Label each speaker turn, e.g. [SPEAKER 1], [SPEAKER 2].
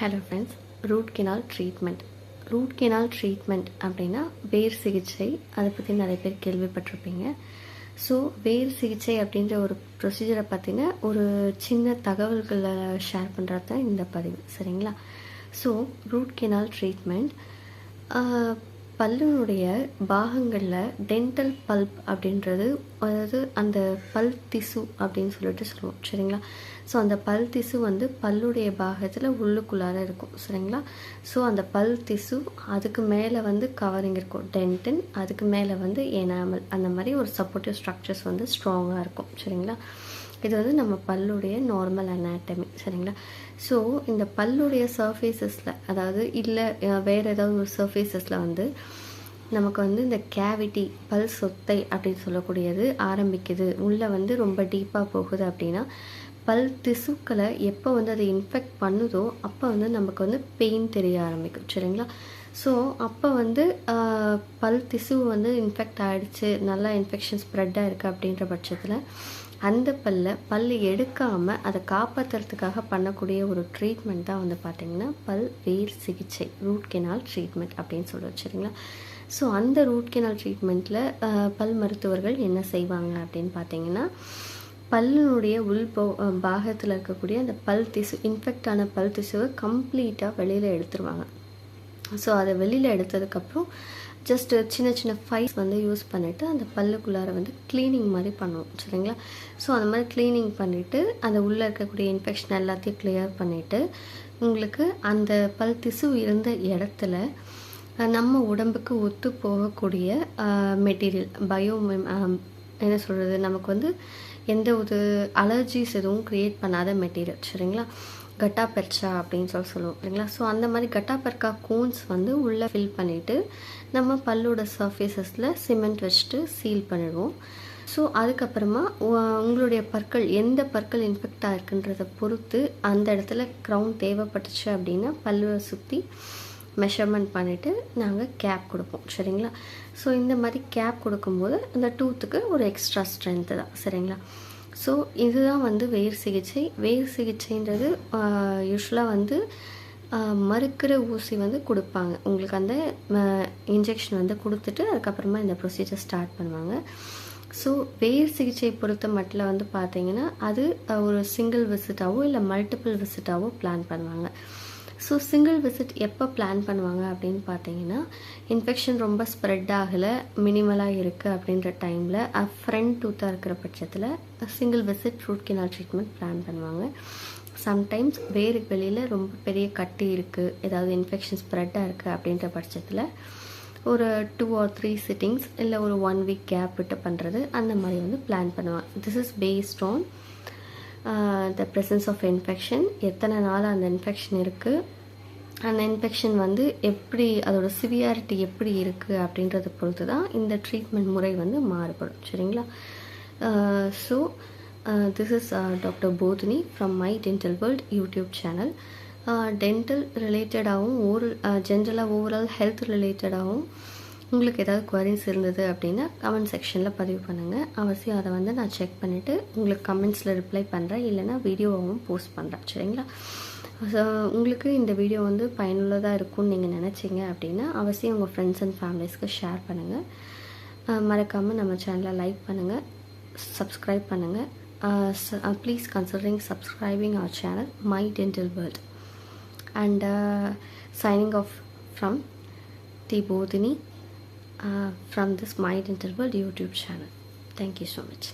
[SPEAKER 1] Hello friends, root canal treatment. Root canal treatment அப்படின்னா வேர் சிகிச்சை. அதை பற்றி நிறைய பேர் கேள்விப்பட்டிருப்பீங்க. ஸோ வேர் சிகிச்சை அப்படின்ற ஒரு ப்ரொசீஜரை பற்றின ஒரு சின்ன தகவல்களை ஷேர் பண்ணுறது தான் இந்த பதிவு, சரிங்களா? ஸோ ரூட் கெனால் ட்ரீட்மெண்ட் பல்லுனுடைய பாகங்களில் டென்டல் பல்ப் அப்படின்றது, அதாவது அந்த பல் திசு அப்படின்னு சொல்லுவோம், சரிங்களா? ஸோ அந்த பல் திசு வந்து பல்லுடைய பாகத்தில் உள்ளுக்குள்ளார இருக்கும், சரிங்களா? ஸோ அந்த பல் திசு, அதுக்கு மேலே வந்து கவரிங் இருக்கும் டென்டின், அதுக்கு மேலே வந்து எனாமல், அந்த மாதிரி ஒரு சப்போர்ட்டிவ் ஸ்ட்ரக்சர்ஸ் வந்து ஸ்ட்ராங்காக இருக்கும், சரிங்களா? இது வந்து நம்ம பல்லுடைய நார்மல் அனாட்டமி, சரிங்களா? ஸோ இந்த பல்லுடைய சர்ஃபேஸஸில், அதாவது இல்லை வேறு ஏதாவது ஒரு சர்ஃபேஸஸில் வந்து நமக்கு வந்து இந்த கேவிட்டி, பல் சொத்தை அப்படின்னு சொல்லக்கூடியது ஆரம்பிக்குது, உள்ளே வந்து ரொம்ப டீப்பாக போகுது அப்படின்னா, பல் திசுக்களை எப்போ வந்து அதை இன்ஃபெக்ட் பண்ணுதோ அப்போ வந்து நமக்கு வந்து பெயின் தெரிய ஆரம்பிக்கும், சரிங்களா? ஸோ அப்போ வந்து பல் திசு வந்து இன்ஃபெக்ட் ஆகிடுச்சு, நல்லா இன்ஃபெக்ஷன் ஸ்ப்ரெட்டாக இருக்குது அப்படின்ற பட்சத்தில் அந்த பல் எடுக்காமல் அதை காப்பாற்றுறதுக்காக பண்ணக்கூடிய ஒரு ட்ரீட்மெண்ட் தான் வந்து பார்த்திங்கன்னா பல் வேர் சிகிச்சை, ரூட் கெனால் ட்ரீட்மெண்ட் அப்படின்னு சொல்லுவோம், சரிங்களா? ஸோ அந்த ரூட் கெனால் ட்ரீட்மெண்ட்டில் பல் மருத்துவர்கள் என்ன செய்வாங்க அப்படின்னு பார்த்தீங்கன்னா, பல்லுனுடைய பாகத்தில் இருக்கக்கூடிய அந்த பல் திசு, இன்ஃபெக்ட் ஆன பல் திசுவை கம்ப்ளீட்டாக வெளியில் எடுத்துருவாங்க. ஸோ அதை வெளியில் எடுத்ததுக்கப்புறம் ஜஸ்ட் சின்ன சின்ன ஃபைல்ஸ் வந்து யூஸ் பண்ணிவிட்டு அந்த பல்லுக்குள்ளார வந்து க்ளீனிங் மாதிரி பண்ணுவோம், சரிங்களா? ஸோ அந்த மாதிரி க்ளீனிங் பண்ணிவிட்டு அந்த உள்ளே இருக்கக்கூடிய இன்ஃபெக்ஷன் எல்லாத்தையும் கிளியர் பண்ணிவிட்டு, உங்களுக்கு அந்த பல் திசு இருந்த இடத்துல நம்ம உடம்புக்கு ஒத்து போகக்கூடிய மெட்டீரியல், என்ன சொல்கிறது, நமக்கு வந்து எந்த ஒரு அலர்ஜிஸ் எதுவும் க்ரியேட் பண்ணாத மெட்டீரியல், சரிங்களா? கட்டா பெர்ச்சா அப்படின்னு சொல்லுவோம், சரிங்களா? ஸோ அந்த மாதிரி கட்டா பெர்க்கா கோன்ஸ் வந்து உள்ளே ஃபில் பண்ணிவிட்டு நம்ம பல்லோட சர்ஃபேஸஸில் சிமெண்ட் வச்சுட்டு சீல் பண்ணிடுவோம். ஸோ அதுக்கப்புறமா உங்களுடைய பற்கள், எந்த பற்கள் இன்ஃபெக்ட் ஆகிருக்குன்றதை பொறுத்து அந்த இடத்துல க்ரௌன் தேவைப்பட்டுச்சு அப்படின்னா பல்லுவை சுற்றி மெஷர்மெண்ட் பண்ணிவிட்டு நாங்கள் கேப் கொடுப்போம், சரிங்களா? ஸோ இந்த மாதிரி கேப் கொடுக்கும்போது அந்த டூத்துக்கு ஒரு எக்ஸ்ட்ரா ஸ்ட்ரென்த்து தான், சரிங்களா? ஸோ இதுதான் வந்து வேர் சிகிச்சை. வேர் சிகிச்சைன்றது யூஸ்வலாக வந்து மறுக்கிற ஊசி வந்து கொடுப்பாங்க உங்களுக்கு, அந்த இன்ஜெக்ஷன் வந்து கொடுத்துட்டு அதுக்கப்புறமா இந்த ப்ரொசீஜர் ஸ்டார்ட் பண்ணுவாங்க. ஸோ வேர் சிகிச்சை பொறுத்த மட்டும் வந்து பார்த்திங்கன்னா அது ஒரு சிங்கிள் விசிட்டாவோ இல்லை மல்டிபிள் விசிட்டாவோ பிளான் பண்ணுவாங்க. ஸோ சிங்கிள் விசிட் எப்போ பிளான் பண்ணுவாங்க அப்படின்னு பார்த்தீங்கன்னா, இன்ஃபெக்ஷன் ரொம்ப ஸ்ப்ரெட் ஆகலை, மினிமலாக இருக்குது அப்படின்ற டைமில் ஃப்ரண்ட் டூத்தாக இருக்கிற பட்சத்தில் single visit root canal treatment plan பண்ணுவாங்க. சம்டைம்ஸ் வேருக்கு வெளியில் ரொம்ப பெரிய கட்டி இருக்குது, ஏதாவது இன்ஃபெக்ஷன் ஸ்ப்ரெட்டாக இருக்குது அப்படின்ற பட்சத்தில் ஒரு 2 or 3 சிட்டிங்ஸ் இல்லை ஒரு 1 week கேப் விட்டு பண்ணுறது, அந்த மாதிரி வந்து பிளான் பண்ணுவாங்க. This is based on the presence of infection, எத்தனை நாள் அந்த இன்ஃபெக்ஷன் இருக்குது, அந்த இன்ஃபெக்ஷன் வந்து எப்படி, அதோட சிவியாரிட்டி எப்படி இருக்குது அப்படின்றத பொறுத்து தான் இந்த ட்ரீட்மெண்ட் முறை வந்து மாறுபடும், சரிங்களா? So this is doctor Bodhini from my dental world YouTube channel. Dental ரிலேட்டடாகவும் ஜென்ரலாக ஓவரால் ஹெல்த் ரிலேட்டடாகவும் உங்களுக்கு ஏதாவது குவரிஸ் இருந்தது அப்படின்னா கமெண்ட் செக்ஷனில் பதிவு பண்ணுங்கள். அவசியம் அதை வந்து நான் செக் பண்ணிவிட்டு உங்களுக்கு கமெண்ட்ஸில் ரிப்ளை பண்ணுறேன், இல்லைனா வீடியோவும் போஸ்ட் பண்ணுறேன், சரிங்களா? ஸோ உங்களுக்கு இந்த வீடியோ வந்து பயனுள்ளதாக இருக்கும்னு நீங்கள் நினச்சிங்க அப்படின்னா அவசியம் உங்கள் ஃப்ரெண்ட்ஸ் அண்ட் ஃபேமிலிஸ்க்கு ஷேர் பண்ணுங்கள். மறக்காமல் நம்ம சேனலை லைக் பண்ணுங்கள், சப்ஸ்கிரைப் பண்ணுங்கள். Please considering subscribing our channel my dental world. And signing off from T. Bodhini from this My Dental World YouTube channel. Thank you so much.